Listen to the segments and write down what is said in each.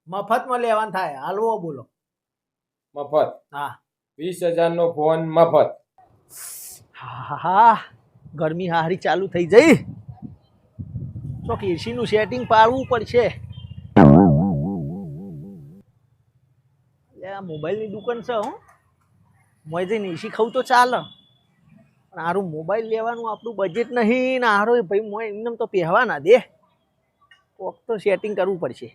મફતમાં લેવાનું થાય. હાલવો બોલો. મફત હા 20,000 નો ફોન મફત. હા હા ગરમી હારી ચાલુ થઈ જઈ. તો એસી નું સેટિંગ પાડવું પડશે. આ મોબાઈલની દુકાન છે હું મોય જઈને એસી ખાવું તો ચાલે પણ હારું મોબાઈલ લેવાનું આપણું બજેટ નહીં ને હારો ભાઈ મોય એમને તો પહેવા ના દે. કોક તો સેટિંગ કરવું પડશે.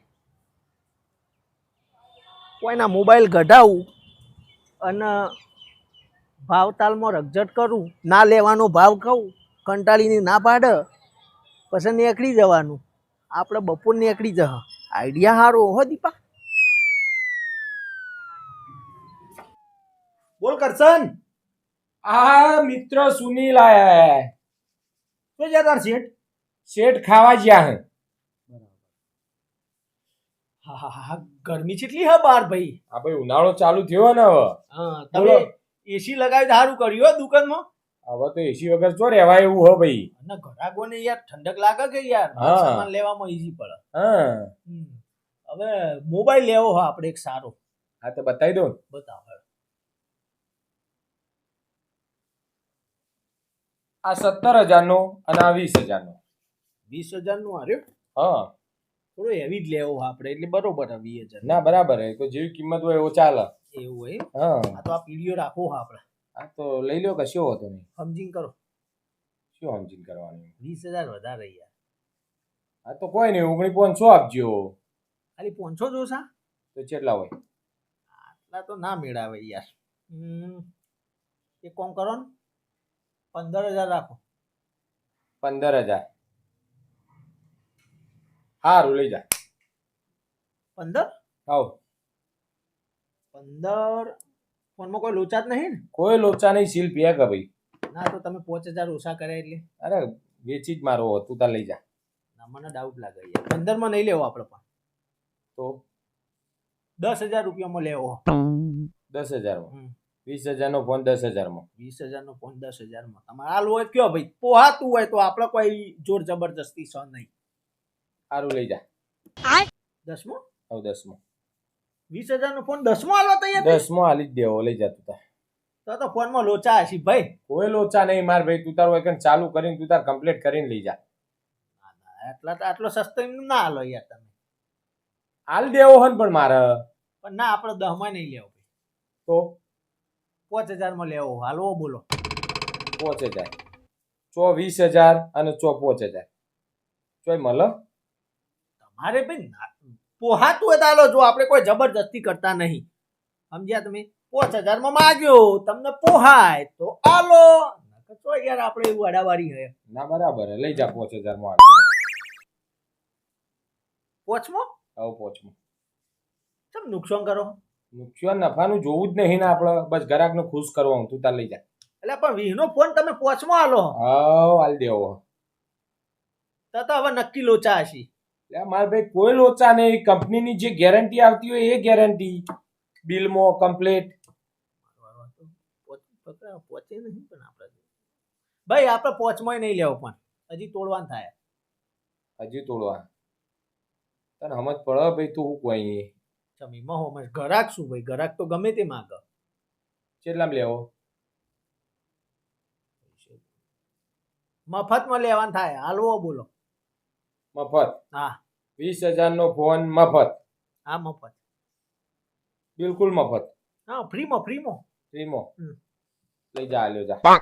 કોઈના મોબાઈલ કઢાવું અને ભાવતાલમાં રગજટ કરું, ના લેવાનો ભાવ કહું, કંટાળીને ના પાડે, પછી નીકળી જવાનું. આપણે બપોર નીકળી જહ. આઈડિયા સારો હો દીપા. બોલ કરશન. આ મિત્ર સુનીલ આયા. શું છે તાર શેઠ? શેઠ ખાવા ગયા હે. હા હા હા ગરમી કેટલી હે બાર ભાઈ. આ ભાઈ ઉનાળો ચાલુ થયો ને હવે. હા તમે એસી લગાવી સારું કર્યું હો દુકાનમાં. હવે તો એસી વગર જો રહેવાય એવું હો ભાઈ. અને ઘરાકોને યાર ઠંડક લાગે કે યાર સામાન લેવામાં ઈઝી પડે. હા હવે મોબાઈલ લેવો હો આપણે એક સારો. હા તો બતાવી દો. બતાવો. આ 17,000 નો અને આ 20,000 નો. 20,000 નું હાર્યો. હા થોડો હેવી જ લેવો આપણે એટલે બરોબર હે 20,000. ના બરાબર હે. કોઈ જેવી કિંમત હોય એવો ચાલે. એવું હોય. હા આ તો આ પીડીઓ રાખવો હા આપણે. આ તો લઈ લો કશો હોતો નહીં. સમજીને કરો. શું સમજીને કરવાનું? 20,000 વધારે યાર. હા તો કોઈ નહીં 19,500 આપજો. ખાલી 500 જોશા તો કેટલા હોય? આટલા તો ના મેળાવે યાર. એક કામ કરો ને 15,000 રાખો. 15,000 સારું લઈ જા. 15 આવ 15 ફોનમાં કોઈ લોચા જ નહીં ને? કોઈ લોચા નહીં. સીલ પીયા કે ભાઈ. ના તો તમે 5,000 ઓછા કર્યા એટલે. અરે વેચી જ મારો તું તાર લઈ જા. ના મને ડાઉટ લાગે યાર. 15 માં નહીં લેવો આપણે પણ. તો 10,000 રૂપિયામાં લેવો. 10,000 માં 20,000 નો ફોન 10,000 માં. 20,000 નો ફોન 10,000 માં તમારે હાલ હોય કયો ભાઈ પોહાતું હોય તો આપણે કોઈ જોર જબરજસ્તી છે નહીં. સારું લઈ જા. 10 માં હવે 10 માં 20,000 નો ફોન 10 માં હાલવા તૈયાર? 10 માં હાલી જ દેવો. લઈ જા તું તાર. તો ફોનમાં લોચા હશે ભાઈ. કોઈ લોચા નહીં માર ભાઈ. તું તારું એકન ચાલુ કરીને તું તાર કમ્પ્લીટ કરીને લઈ જા. આટલો સસ્તો એમ ના હાલો યાર તમે. હાલ દેવો હન પણ મારે. પણ ના આપણે 10 માં નહીં લેવો ભાઈ. તો 5,000 માં લેવો. હાલવો બોલો. 5,000 ચો 20,000 અને ચો 5,000 ચોય મળે. તમારે ભાઈ પોહાતું હોય તો હાલો. જો આપણે કોઈ જબરજસ્તી કરતા નહીં. સમજ્યા તમે? 5,000 માં માગ્યો તમને પોહાય તો હાલો. તો યાર આપણે એવું અડાવારી હે. ના બરાબર હે. લઈ જા 5,000 માં. પોચમાં આવો 5 માં. કેમ નુકસાન કરો? નુકસાન નફાનું જોવું જ નહીં ને આપણે. બસ ગ્રાહકને ખુશ કરવાનું. તું તાર લઈ જા. એટલે પણ 20 નો ફોન તમે પોચમાં હાલો. હાવ હાલ દેવો. તો હવે નક્કી લોચા હશે. એટલે મારે ભાઈ કોઈ લોચા નહીં. કંપનીની જે ગેરંટી આવતી હોય એ ગેરંટી. બિલમાં કમ્પ્લીટ. પોચે નહીં પણ આપણે ભાઈ આપણે પોચમાં નહીં લેવો પણ હજી તોડવાનું થાય. હજી તોડવા તને સમજ પડે ભાઈ. તું શું કોઈ નહીં. જમીમાં હો ઘરાક શું ભાઈ? ઘરાક તો ગમે તે માગ. કેટલામાં લેવો? મફતમાં લેવાનું થાય. હાલવો બોલો. મફત. હા 20,000 નો ફોન મફત. હા મફત. બિલકુલ મફત. હા ફ્રીમાં ફ્રીમાં ફ્રીમાં લઈ જા. લ્યો જા.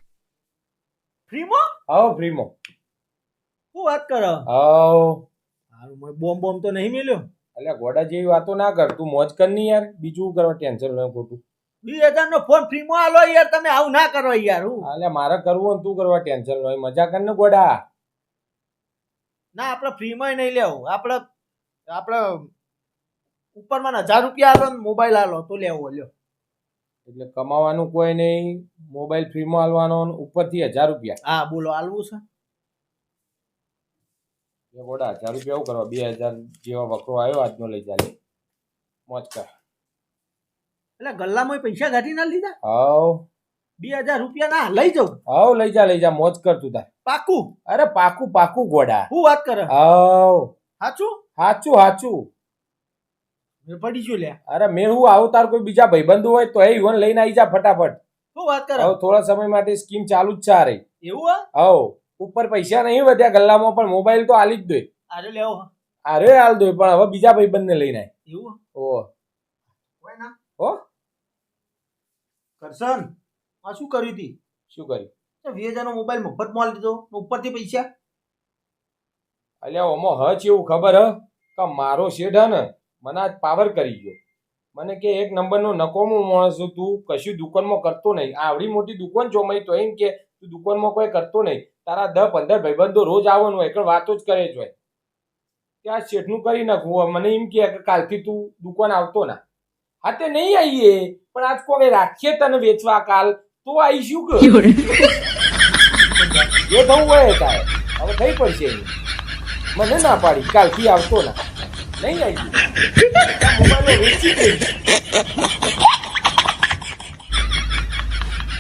ફ્રીમાં? આવો ફ્રીમાં. શું વાત કરો? આવો. હારું બોમ્બ બોમ્બ તો નહીં મેલ્યો? અલ્યા ગોડા જેવી વાતો ના કર. તું મોજ કર ની યાર. બીજું કરવા ટેન્શન લે ખોટું. 20,000 નો ફોન ફ્રીમાં હાલો યાર. તમે આવું ના કરો યાર. હું અલ્યા મારે કરવું ને તું કરવા ટેન્શન લે. મજા કર ને ગોડા. ના આપણે ફ્રીમાં નહીં લેવું. આપણે ઉપરમાં 1,000 રૂપિયા હાલો ને મોબાઈલ હાલો તો લેવો. લ્યો એટલે કમાવાનું કોઈ નહીં. મોબાઈલ ફ્રીમાં આલવાનો ઉપરથી 1,000 રૂપિયા. હા બોલો હાલવું છે. એ ગોડા 1,000 રૂપિયા એવું કરવા? 2,000 જેવા વકરો આવ્યો આજનો. લઈ જા. મોજ કર. એટલે ગલ્લામાં પૈસા ઘાટી ના લીધા? હાવ 2,000 રૂપિયા ના લઈ જાઉં? હાવ લઈ જા. લઈ જા. મોજ કર તું તાર. પાકું? અરે પાકું પાકું ગોડા. શું વાત કરે? હાવ સાચું? હાચું હાચું. મેં પડી છું લ્યા. અરે મેં હું આવું તાર કોઈ બીજા ભાઈબંધો હોય તો એ ઈવન લઈને આવી જા ફટાફટ. શું વાત કરે? હવે થોડા સમય માટે સ્કીમ ચાલુ જ છે આ રહી. એવું હા? હવ ઉપર પૈસા નહીં વધ્યા ગલ્લામાં પણ મોબાઈલ તો આલી જ દે. અરે લેવો. અરે હાલ દો પણ હવે બીજા ભાઈબંધને લઈને આય. એવું ઓ હોય ના હો કરશન આ શું કર્યું તી? શું કર્યું? 2000 નો મોબાઈલ મફતમાં લીધો ઉપરથી પૈસા. અલ્યા ઓમાં હચ એવું ખબર હ કે મારો શેઠ હે ને મને આજ પાવર કરી ગયો. મને કે એક નંબરનો નકોમો માણસ છું તું, કશું દુકાનમાં કરતો નહીં. આવડી મોટી દુકાન ચોમાઈ તો એમ કે તું દુકાનમાં કોઈ કરતો નહીં. તારા 10-15 ભાઈબંધો રોજ આવવાનું હોય, એકણ વાતો જ કરે જ હોય. ત્યાં શેઠનું કરી નાખવું. મને એમ કે કાલથી તું દુકાન આવતો ના. હા તે નહીં આવીએ પણ આજ કોઈ રાખીએ તને વેચવા કાલ તો આવીશું કે જે થવું હોય તારે હવે થઈ પડશે એની. મને ના પાડી કાલથી આવતો ના નહીં આવી મોબાઈલ વેચી દઈશ.